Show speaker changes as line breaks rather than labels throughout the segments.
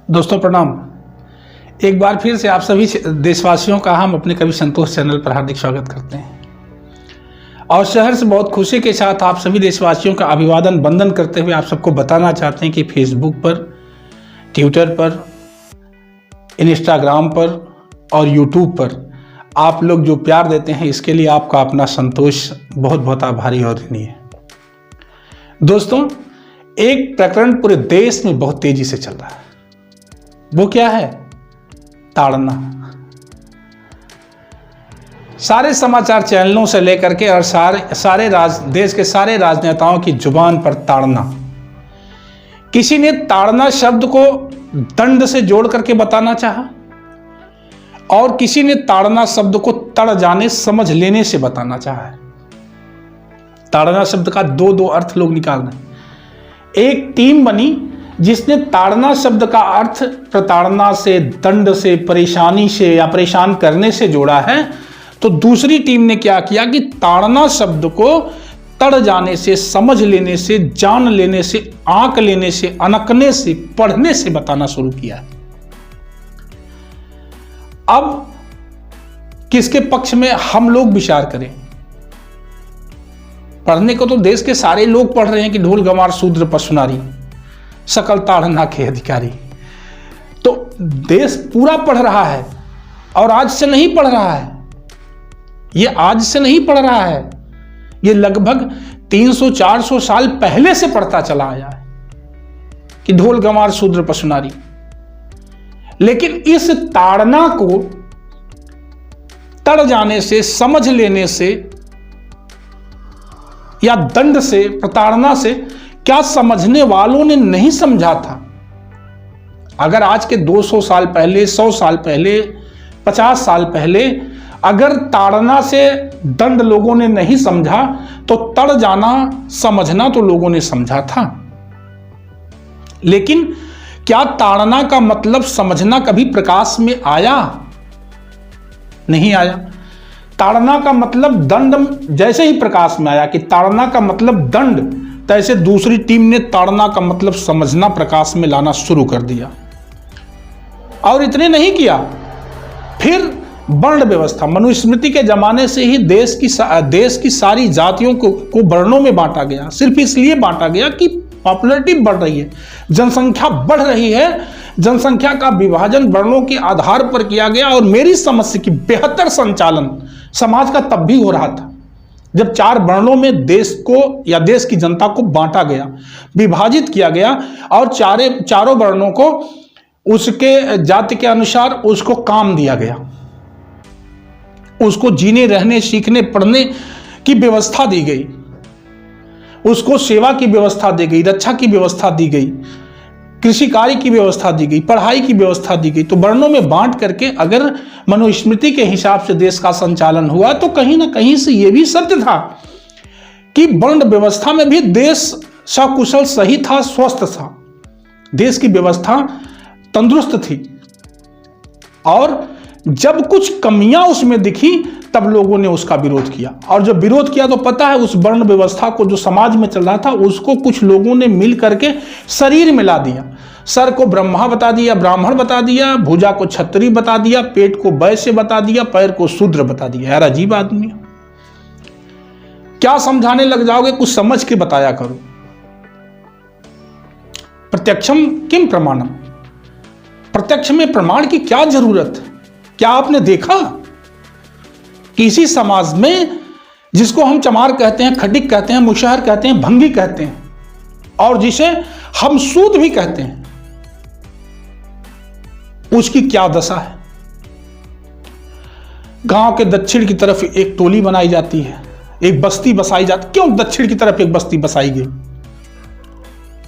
दोस्तों प्रणाम। एक बार फिर से आप सभी देशवासियों का हम अपने कवि संतोष चैनल पर हार्दिक स्वागत करते हैं और शहर से बहुत खुशी के साथ आप सभी देशवासियों का अभिवादन वंदन करते हुए आप सबको बताना चाहते हैं कि फेसबुक पर, ट्विटर पर, इंस्टाग्राम पर और यूट्यूब पर आप लोग जो प्यार देते हैं इसके लिए आपका अपना संतोष बहुत बहुत आभारी और ऋणी है। दोस्तों, एक प्रकरण पूरे देश में बहुत तेजी से चल रहा है। वो क्या है? ताड़ना। सारे समाचार चैनलों से लेकर के और देश के सारे राजनेताओं की जुबान पर ताड़ना। किसी ने ताड़ना शब्द को दंड से जोड़ करके बताना चाहा और किसी ने ताड़ना शब्द को तड़ जाने समझ लेने से बताना चाहा है। ताड़ना शब्द का दो अर्थ लोग निकाल रहे हैं। एक टीम बनी जिसने ताड़ना शब्द का अर्थ प्रताड़ना से, दंड से, परेशानी से या परेशान करने से जोड़ा है, तो दूसरी टीम ने क्या किया कि ताड़ना शब्द को तड़ जाने से, समझ लेने से, जान लेने से, आंक लेने से, अनकने से, पढ़ने से बताना शुरू किया। अब किसके पक्ष में हम लोग विचार करें? पढ़ने को तो देश के सारे लोग पढ़ रहे हैं कि ढोल गंवार शूद्र पशु नारी सकल ताड़ना के अधिकारी। तो देश पूरा पढ़ रहा है और आज से नहीं पढ़ रहा है। ये आज से नहीं पढ़ रहा है, ये लगभग 300-400 साल पहले से पढ़ता चला आया है कि ढोल गंवार शूद्र पशु नारी। लेकिन इस ताड़ना को तड़ जाने से, समझ लेने से या दंड से, प्रताड़ना से क्या समझने वालों ने नहीं समझा था। अगर आज के 200 साल पहले, 100 साल पहले, 50 साल पहले अगर ताड़ना से दंड लोगों ने नहीं समझा तो तड़ जाना, समझना तो लोगों ने समझा था। लेकिन क्या ताड़ना का मतलब समझना कभी प्रकाश में आया? नहीं आया। ताड़ना का मतलब दंड जैसे ही प्रकाश में आया कि ताड़ना का मतलब दंड, तैसे दूसरी टीम ने ताड़ना का मतलब समझना प्रकाश में लाना शुरू कर दिया। और इतने नहीं किया, फिर वर्ण व्यवस्था, मनुस्मृति के जमाने से ही देश की सारी जातियों को वर्णों में बांटा गया। सिर्फ इसलिए बांटा गया कि पॉपुलैरिटी बढ़ रही है, जनसंख्या बढ़ रही है, जनसंख्या का विभाजन वर्णों के आधार पर किया गया। और मेरी समझ से कि बेहतर संचालन समाज का तब भी हो रहा था जब 4 वर्णों में देश को या देश की जनता को बांटा गया, विभाजित किया गया और चारों वर्णों को उसके जाति के अनुसार उसको काम दिया गया, उसको जीने, रहने, सीखने, पढ़ने की व्यवस्था दी गई, उसको सेवा की व्यवस्था दी गई, रक्षा की व्यवस्था दी गई, कृषि कार्य की व्यवस्था दी गई, पढ़ाई की व्यवस्था दी गई। तो वर्णों में बांट करके अगर मनुस्मृति के हिसाब से देश का संचालन हुआ तो कहीं ना कहीं से यह भी सत्य था कि वर्ण व्यवस्था में भी देश सकुशल, सही था, स्वस्थ था, देश की व्यवस्था तंदुरुस्त थी। और जब कुछ कमियां उसमें दिखी तब लोगों ने उसका विरोध किया। और जब विरोध किया तो पता है उस वर्ण व्यवस्था को जो समाज में चल रहा था उसको कुछ लोगों ने मिल करके शरीर में ला दिया। सर को ब्रह्मा बता दिया, ब्राह्मण बता दिया, भुजा को क्षत्रिय बता दिया, पेट को वैश्य बता दिया, पैर को शूद्र बता दिया। यार अजीब आदमी। क्या समझाने लग जाओगे? कुछ समझ के बताया करो। प्रत्यक्षम किम प्रमाणम, प्रत्यक्ष में प्रमाण की क्या जरूरत है? क्या आपने देखा किसी समाज में जिसको हम चमार कहते हैं, खटिक कहते हैं, मुशहर कहते हैं, भंगी कहते हैं और जिसे हम सूद भी कहते हैं, उसकी क्या दशा है? गांव के दक्षिण की तरफ एक टोली बनाई जाती है, एक बस्ती बसाई जाती। क्यों दक्षिण की तरफ एक बस्ती बसाई गई?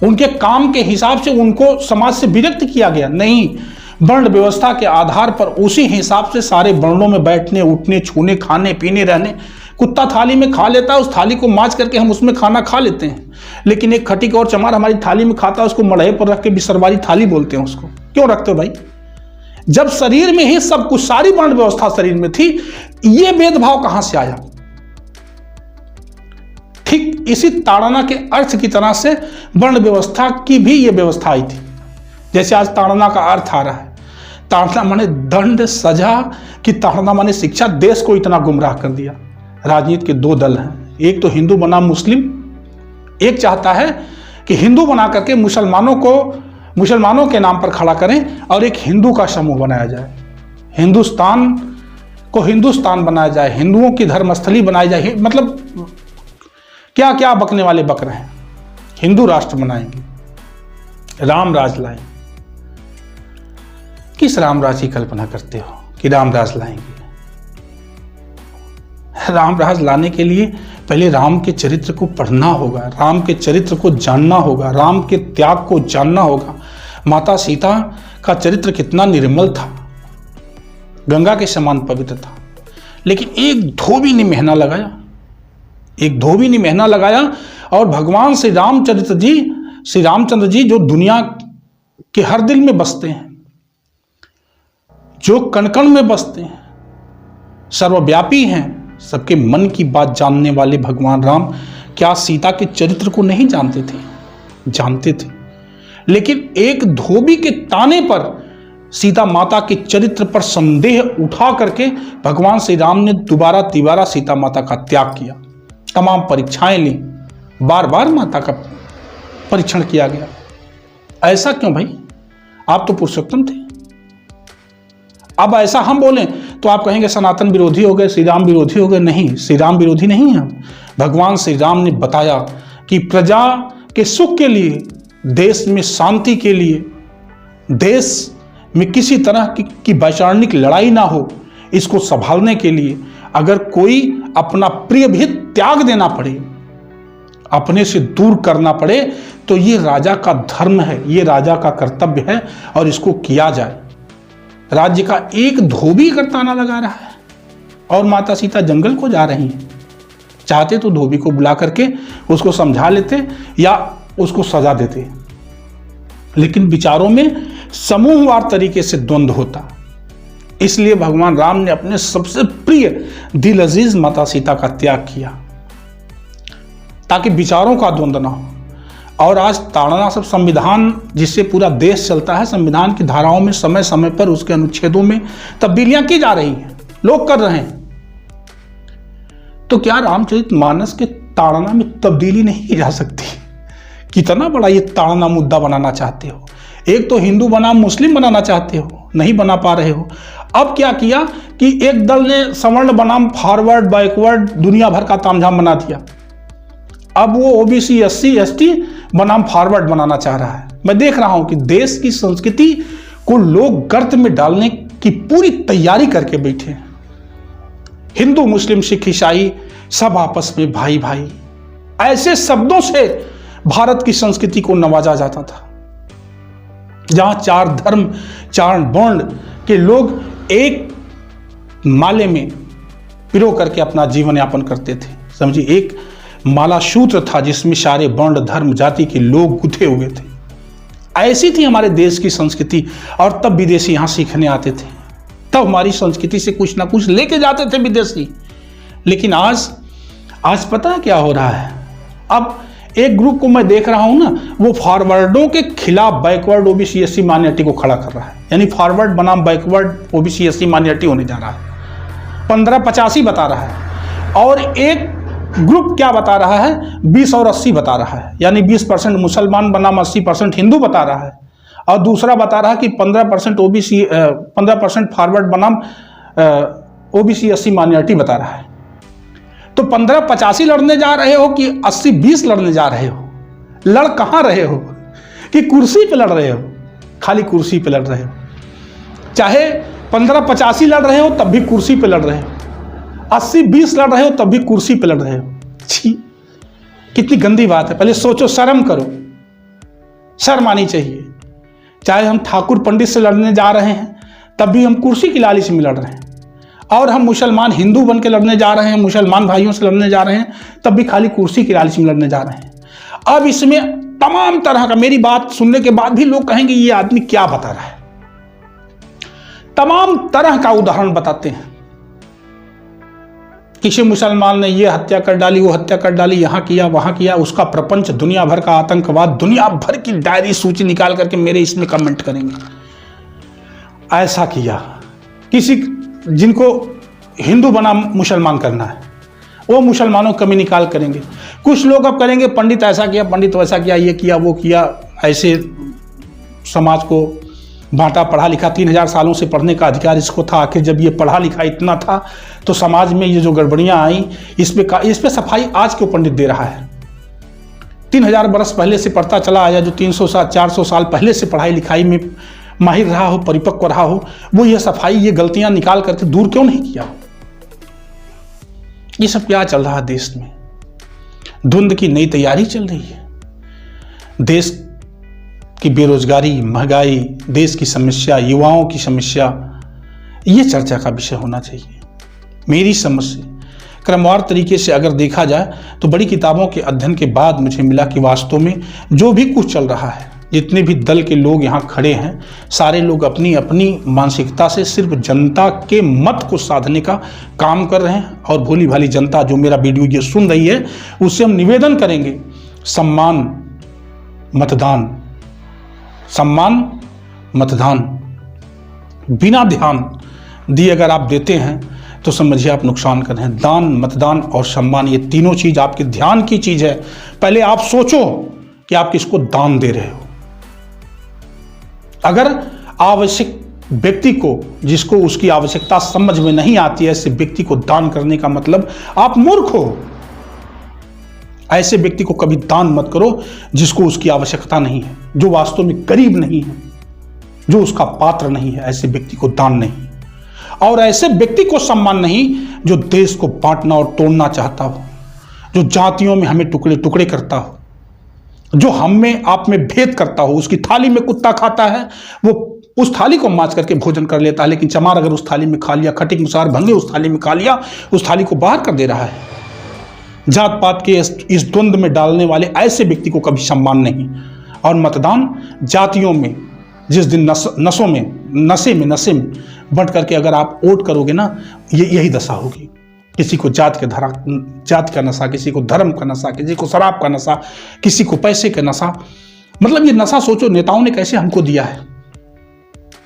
उनके काम के हिसाब से उनको समाज से विरक्त किया गया? नहीं, वर्ण व्यवस्था के आधार पर उसी हिसाब से सारे वर्णों में बैठने, उठने, छूने, खाने, पीने, रहने। कुत्ता थाली में खा लेता है, उस थाली को मांज करके हम उसमें खाना खा लेते हैं। लेकिन एक खटिक और चमार हमारी थाली में खाता है, उसको मड़हे पर रख के बिसरवारी थाली बोलते हैं उसको। क्यों रखते हो भाई? जब शरीर में ही सब कुछ, सारी वर्ण व्यवस्था शरीर में थी, ये भेदभाव कहां से आया? ठीक इसी ताड़ना के अर्थ की तरह से वर्ण व्यवस्था की भी ये व्यवस्था आई थी। जैसे आज ताड़ना का अर्थ आ रहा है, ताड़ना माने दंड, सजा, कि ताड़ना माने शिक्षा। देश को इतना गुमराह कर दिया। राजनीति के दो दल हैं, एक तो हिंदू बनाम मुस्लिम, एक चाहता है कि हिंदू बना करके मुसलमानों के नाम पर खड़ा करें और एक हिंदू का समूह बनाया जाए, हिंदुस्तान को हिंदुस्तान बनाया जाए, हिंदुओं की धर्मस्थली बनाई जाए। मतलब क्या क्या बकने वाले बक रहे हैं। हिंदू राष्ट्र बनाएंगे, राम राज लाएंगे। किस राम राज की कल्पना करते हो कि राम राज लाएंगे? राम राज लाने के लिए पहले राम के चरित्र को पढ़ना होगा, राम के चरित्र को जानना होगा, राम के त्याग को जानना होगा। माता सीता का चरित्र कितना निर्मल था, गंगा के समान पवित्र था, लेकिन एक धोबी ने मेहना लगाया, एक धोबी ने मेहना लगाया। और भगवान श्री रामचंद्र जी जो दुनिया के हर दिल में बसते हैं, जो कण कण में बसते हैं, सर्वव्यापी हैं, सबके मन की बात जानने वाले भगवान राम क्या सीता के चरित्र को नहीं जानते थे? जानते थे। लेकिन एक धोबी के ताने पर सीता माता के चरित्र पर संदेह उठा करके भगवान श्री राम ने दोबारा सीता माता का त्याग किया। तमाम परीक्षाएं ली, बार बार माता का परीक्षण किया गया। ऐसा क्यों भाई? आप तो पुरुषोत्तम थे। अब ऐसा हम बोलें तो आप कहेंगे सनातन विरोधी हो गए, श्री राम विरोधी हो गए। नहीं, श्री राम विरोधी नहीं है। भगवान श्री राम ने बताया कि प्रजा के सुख के लिए, देश में शांति के लिए, देश में किसी तरह की वैचारिक लड़ाई ना हो, इसको संभालने के लिए अगर कोई अपना प्रिय भी त्याग देना पड़े, अपने से दूर करना पड़े, तो ये राजा का धर्म है, ये राजा का कर्तव्य है और इसको किया जाए। राज्य का एक धोबी का ताना लगा रहा है और माता सीता जंगल को जा रही हैं। चाहते तो धोबी को बुला करके उसको समझा लेते या उसको सजा देते, लेकिन विचारों में समूहवार तरीके से द्वंद्व होता। इसलिए भगवान राम ने अपने सबसे प्रिय दिल अजीज माता सीता का त्याग किया ताकि विचारों का द्वंद्व ना हो। और आज ताड़ना सब संविधान जिससे पूरा देश चलता है, संविधान की धाराओं में समय समय पर उसके अनुच्छेदों में तब्दीलियां की जा रही हैं, लोग कर रहे हैं। तो क्या रामचरितमानस के ताड़ना में तब्दीली नहीं की जा सकती? कितना बड़ा ये ताड़ना मुद्दा बनाना चाहते हो। एक तो हिंदू बनाम मुस्लिम बनाना चाहते हो, नहीं बना पा रहे हो। अब क्या किया कि एक दल ने सवर्ण बनाम फॉरवर्ड बैकवर्ड दुनिया भर का तामझाम बना दिया। अब वो ओबीसी SC ST बनाम फॉरवर्ड बनाना चाह रहा है। मैं देख रहा हूं कि देश की संस्कृति को लोग गर्त में डालने की पूरी तैयारी करके बैठे हैं। हिंदू मुस्लिम सिख ईसाई सब आपस में भाई भाई, ऐसे शब्दों से भारत की संस्कृति को नवाजा जाता था, जहां 4 धर्म 4 वर्ण के लोग एक माले में पिरो करके अपना जीवन यापन करते थे। समझिए, एक माला सूत्र था जिसमें सारे वर्ण धर्म जाति के लोग गुथे हुए थे। ऐसी थी हमारे देश की संस्कृति। और तब विदेशी यहां सीखने आते थे, तब हमारी संस्कृति से कुछ ना कुछ लेके जाते थे विदेशी। लेकिन आज पता है क्या हो रहा है? अब एक ग्रुप को मैं देख रहा हूं ना, वो फॉरवर्डों के खिलाफ बैकवर्ड ओबीसी SC माइनॉरिटी को खड़ा कर रहा है। यानी फॉरवर्ड बनाम बैकवर्ड ओबीसी SC माइनॉरिटी होने जा रहा है। 1585 बता रहा है। और एक ग्रुप क्या बता रहा है? 20 और 80 बता रहा है। यानी 20% मुसलमान बनाम 80% हिंदू बता रहा है। और दूसरा बता रहा है कि 15% ओबीसी 15% फॉरवर्ड बनाम ओबीसी SC माइनॉरिटी बता रहा है। तो 1585 लड़ने जा रहे हो कि 80-20 लड़ने जा रहे हो? लड़ कहां रहे हो? कि कुर्सी पे लड़ रहे हो? खाली कुर्सी पे लड़ रहे हो। चाहे 1585 लड़ रहे हो तब भी कुर्सी पे लड़ रहे हो, 80-20 लड़ रहे हो तब भी कुर्सी पे लड़ रहे हो। छी, कितनी गंदी बात है। पहले सोचो, शर्म करो, शर्म आनी चाहिए। चाहे हम ठाकुर पंडित से लड़ने जा रहे हैं तब भी हम कुर्सी की लालच में लड़ रहे हैं, और हम मुसलमान हिंदू बन के लड़ने जा रहे हैं, मुसलमान भाइयों से लड़ने जा रहे हैं, तब भी खाली कुर्सी की लालच में लड़ने जा रहे हैं। अब इसमें तमाम तरह का, मेरी बात सुनने के बाद भी लोग कहेंगे ये आदमी क्या बता रहा है। तमाम तरह का उदाहरण बताते हैं किसी मुसलमान ने ये हत्या कर डाली, वो हत्या कर डाली, यहाँ किया वहाँ किया, उसका प्रपंच, दुनिया भर का आतंकवाद, दुनिया भर की डायरी सूची निकाल करके मेरे इसमें कमेंट करेंगे, ऐसा किया। किसी जिनको हिंदू बना मुसलमान करना है, वो मुसलमानों कमी निकाल करेंगे। कुछ लोग अब करेंगे पंडित ऐसा किया, पंडित वैसा किया, ये किया वो किया, ऐसे समाज को बांटा। पढ़ा लिखा 3000 सालों से पढ़ने का अधिकार इसको था। आखिर जब ये पढ़ा लिखा इतना था तो समाज में ये जो गड़बड़ियां आई, इस पे सफाई आज क्यों पंडित दे रहा है? 3000 बरस पहले से पढ़ता चला आया, जो 300 साल 400 साल पहले से पढ़ाई लिखाई में माहिर रहा हो, परिपक्व रहा हो, वो ये सफाई, ये गलतियां निकाल करके दूर क्यों नहीं किया? ये सब क्या चल रहा है देश में? धुंध की नई तैयारी चल रही है। देश की बेरोजगारी, महंगाई, देश की समस्या, युवाओं की समस्या, ये चर्चा का विषय होना चाहिए। मेरी समझ से क्रमवार तरीके से अगर देखा जाए तो बड़ी किताबों के अध्ययन के बाद मुझे मिला कि वास्तव में जो भी कुछ चल रहा है, जितने भी दल के लोग यहाँ खड़े हैं, सारे लोग अपनी अपनी मानसिकता से सिर्फ जनता के मत को साधने का काम कर रहे हैं। और भोली भाली जनता जो मेरा वीडियो ये सुन रही है, उससे हम निवेदन करेंगे, सम्मान मतदान, सम्मान मतदान, बिना ध्यान दिए अगर आप देते हैं तो समझिए आप नुकसान कर रहे हैं। दान, मतदान और सम्मान, ये तीनों चीज आपके ध्यान की चीज है। पहले आप सोचो कि आप किसको दान दे रहे हो। अगर आवश्यक व्यक्ति को, जिसको उसकी आवश्यकता समझ में नहीं आती है, ऐसे व्यक्ति को दान करने का मतलब आप मूर्ख हो। ऐसे व्यक्ति को कभी दान मत करो जिसको उसकी आवश्यकता नहीं है, जो वास्तव में गरीब नहीं है, जो उसका पात्र नहीं है। ऐसे व्यक्ति को दान नहीं, और ऐसे व्यक्ति को सम्मान नहीं जो देश को बांटना और तोड़ना चाहता हो, जो जातियों में हमें टुकड़े टुकड़े करता हो, जो हम में आप में भेद करता हो। उसकी थाली में कुत्ता खाता है, वो उस थाली को मांझ करके भोजन कर लेता है, लेकिन चमार अगर उस थाली में खा लिया, खटिक मुसार भंगे उस थाली में खा लिया, उस थाली को बाहर कर दे रहा है। जात पात के इस द्वंद में डालने वाले ऐसे व्यक्ति को कभी सम्मान नहीं। और मतदान, जातियों में जिस दिन नशे में बढ़ करके अगर आप वोट करोगे ना, यही दशा होगी। किसी को जात का नशा, किसी को धर्म का नशा, किसी को शराब का नशा, किसी को पैसे का नशा। मतलब ये नशा सोचो नेताओं ने कैसे हमको दिया है।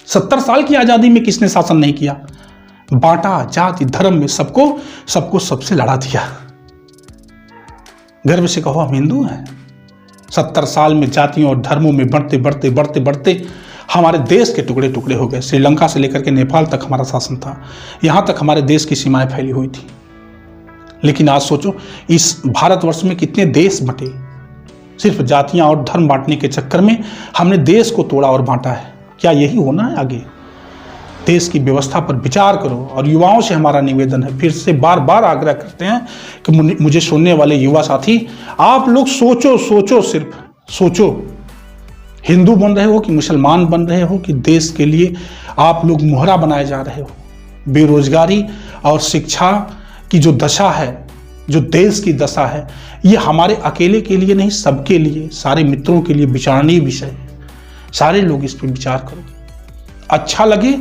70 साल की आजादी में किसने शासन नहीं किया? बांटा, जाति धर्म में सबको सबसे लड़ा दिया। गर्व से कहो हम हिंदू हैं। 70 साल में जातियों और धर्मों में बढ़ते हमारे देश के टुकड़े टुकड़े हो गए। श्रीलंका से लेकर के नेपाल तक हमारा शासन था, यहां तक हमारे देश की सीमाएं फैली हुई थी। लेकिन आज सोचो इस भारतवर्ष में कितने देश बंटे, सिर्फ जातियां और धर्म बांटने के चक्कर में हमने देश को तोड़ा और बांटा है। क्या यही होना है आगे? देश की व्यवस्था पर विचार करो। और युवाओं से हमारा निवेदन है, फिर से बार बार आग्रह करते हैं कि मुझे सुनने वाले युवा साथी, आप लोग सोचो, सिर्फ सोचो, हिंदू बन रहे हो कि मुसलमान बन रहे हो, कि देश के लिए आप लोग मोहरा बनाए जा रहे हो। बेरोजगारी और शिक्षा की जो दशा है, जो देश की दशा है, ये हमारे अकेले के लिए नहीं, सबके लिए, सारे मित्रों के लिए विचारणीय विषय है। सारे लोग इस पर विचार करो। अच्छा लगे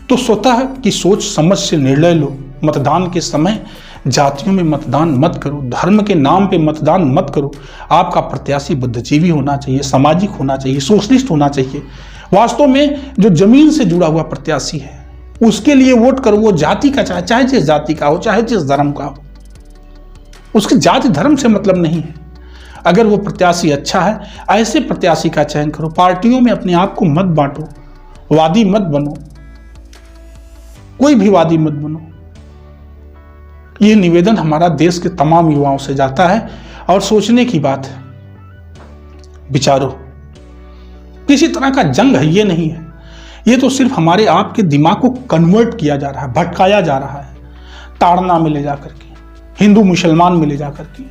तो स्वतः की सोच समझ से निर्णय लो। मतदान के समय जातियों में मतदान मत करो, धर्म के नाम पे मतदान मत करो। आपका प्रत्याशी बुद्धिजीवी होना चाहिए, सामाजिक होना चाहिए, सोशलिस्ट होना चाहिए। वास्तव में जो जमीन से जुड़ा हुआ प्रत्याशी है उसके लिए वोट करो। वो जाति का चाहे जिस जाति का हो, चाहे जिस धर्म का हो, उसके जाति धर्म से मतलब नहीं है। अगर वो प्रत्याशी अच्छा है, ऐसे प्रत्याशी का चयन करो। पार्टियों में अपने आप को मत बांटो, वादी मत बनो, कोई भी वादी मत बनो। यह निवेदन हमारा देश के तमाम युवाओं से जाता है। और सोचने की बात है, विचारो। किसी तरह का जंग है ये नहीं है, ये तो सिर्फ हमारे आपके दिमाग को कन्वर्ट किया जा रहा है, भटकाया जा रहा है, ताड़ना में ले जाकर के, हिंदू मुसलमान में ले जाकर के,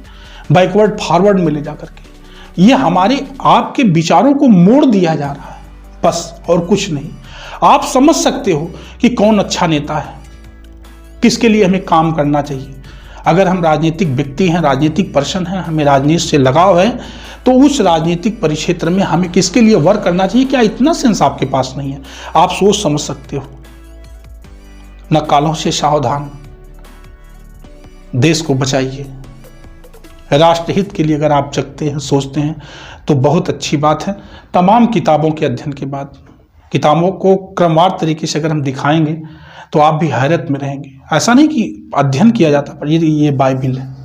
बैकवर्ड फॉरवर्ड में ले जाकर के, ये हमारे आपके विचारों को मोड़ दिया जा रहा है, बस और कुछ नहीं। आप समझ सकते हो कि कौन अच्छा नेता है, किसके लिए हमें काम करना चाहिए। अगर हम राजनीतिक व्यक्ति हैं, राजनीतिक पर्सन हैं, हमें राजनीति से लगाव है, तो उस राजनीतिक परिक्षेत्र में हमें किसके लिए वर्क करना चाहिए, क्या इतना सेंस आपके पास नहीं है? आप सोच समझ सकते हो। नकालों से सावधान, देश को बचाइए। राष्ट्रहित के लिए अगर आप जगते हैं, सोचते हैं तो बहुत अच्छी बात है। तमाम किताबों के अध्ययन के बाद किताबों को क्रमवार तरीके से अगर हम दिखाएंगे तो आप भी हैरत में रहेंगे। ऐसा नहीं कि अध्ययन किया जाता, पर ये बाइबिल है,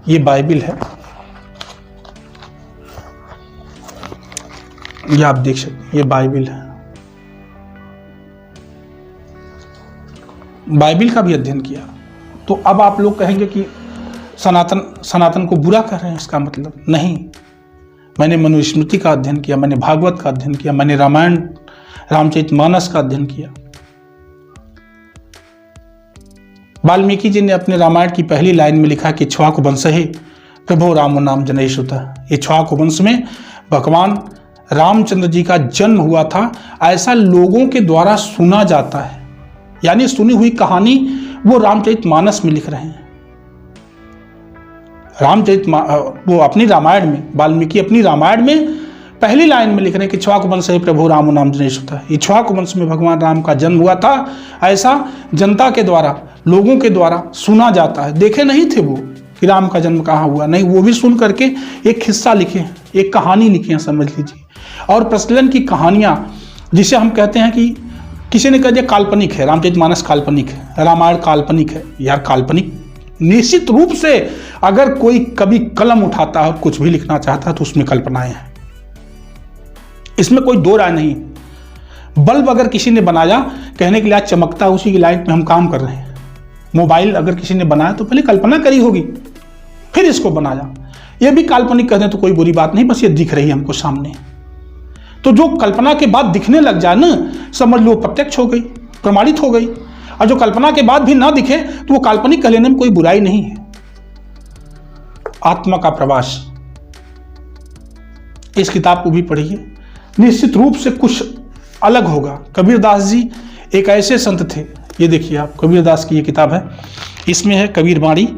ये बाइबिल है, ये आप देख सकते हैं, ये बाइबिल है। बाइबिल का भी अध्ययन किया तो अब आप लोग कहेंगे कि सनातन को बुरा कर रहे हैं, इसका मतलब नहीं। मैंने मनुस्मृति का अध्ययन किया, मैंने भागवत का अध्ययन किया, मैंने रामायण रामचरितमानस का अध्ययन किया। वाल्मीकि जी ने अपने रामायण की पहली लाइन में लिखा कि इक्ष्वाकु वंशे प्रभो रामो नाम जनैः सुतः। इक्ष्वाकु वंश में भगवान रामचंद्र जी का जन्म हुआ था, ऐसा लोगों के द्वारा सुना जाता है। यानी सुनी हुई कहानी वो रामचरितमानस में लिख रहे हैं। वो अपनी रामायण में, वाल्मीकि अपनी रामायण में पहली लाइन में लिख रहे हैं कि इक्ष्वाकु वंशे प्रभो रामो नाम जनैः सुतः। इक्ष्वाकु वंश में भगवान राम का जन्म हुआ था, ऐसा जनता के द्वारा, लोगों के द्वारा सुना जाता है। देखे नहीं थे वो कि राम का जन्म कहाँ हुआ, नहीं, वो भी सुन करके एक हिस्सा लिखे, एक कहानी लिखे हैं, समझ लीजिए। और प्रचलन की कहानियां, जिसे हम कहते हैं कि किसी ने कह दिया काल्पनिक है, रामचरितमानस काल्पनिक है, रामायण काल्पनिक है। यार काल्पनिक निश्चित रूप से, अगर कोई कभी कलम उठाता है और कुछ भी लिखना चाहता है तो उसमें कल्पनाएं हैं, इसमें कोई दो राय नहीं। बल्ब अगर किसी ने बनाया, कहने के लिए आज चमकता है, उसी की लाइट में हम काम कर रहे हैं। मोबाइल अगर किसी ने बनाया तो पहले कल्पना करी होगी, फिर इसको बनाया। ये भी काल्पनिक कहते हैं तो कोई बुरी बात नहीं, बस ये दिख रही है हमको सामने। तो जो कल्पना के बाद दिखने लग जाए ना, समझ लो प्रत्यक्ष हो गई, प्रमाणित हो गई। और जो कल्पना के बाद भी ना दिखे तो वो काल्पनिक कह लेने में कोई बुराई नहीं है। आत्मा का प्रवास, इस किताब को भी पढ़िए, निश्चित रूप से कुछ अलग होगा। कबीरदास जी एक ऐसे संत थे, ये देखिए आप, कबीरदास की ये किताब है, इसमें है कबीर बाणी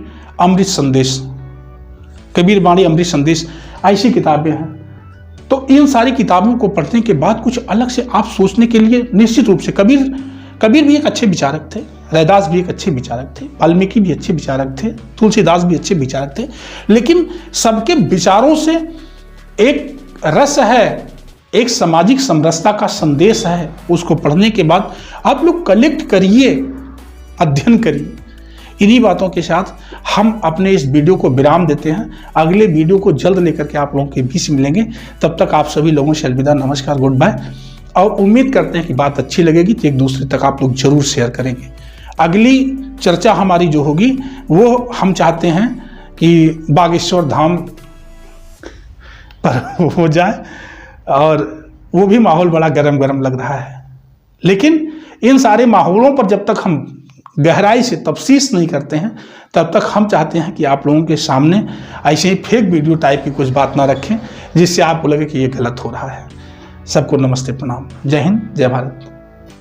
अमृत संदेश, कबीर बाणी अमृत संदेश, ऐसी किताबें हैं। तो इन सारी किताबों को पढ़ने के बाद कुछ अलग से आप सोचने के लिए निश्चित रूप से, कबीर भी एक अच्छे विचारक थे, रैदास भी एक अच्छे विचारक थे, वाल्मीकि भी अच्छे विचारक थे, तुलसीदास भी अच्छे विचारक थे। लेकिन सबके विचारों से एक रस है, एक सामाजिक समरसता का संदेश है। उसको पढ़ने के बाद आप लोग कलेक्ट करिए, अध्ययन करिए। इन्हीं बातों के साथ हम अपने इस वीडियो को विराम देते हैं। अगले वीडियो को जल्द लेकर के आप लोगों के बीच मिलेंगे। तब तक आप सभी लोगों से अलविदा, नमस्कार, गुड बाय। और उम्मीद करते हैं कि बात अच्छी लगेगी तो एक दूसरे तक आप लोग जरूर शेयर करेंगे। अगली चर्चा हमारी जो होगी वो हम चाहते हैं कि बागेश्वर धाम पर हो जाए, और वो भी माहौल बड़ा गरम गरम लग रहा है। लेकिन इन सारे माहौलों पर जब तक हम गहराई से तफसीस नहीं करते हैं, तब तक हम चाहते हैं कि आप लोगों के सामने ऐसे ही फेक वीडियो टाइप की कुछ बात ना रखें जिससे आपको लगे कि ये गलत हो रहा है। सबको नमस्ते, प्रणाम, जय हिंद, जय भारत।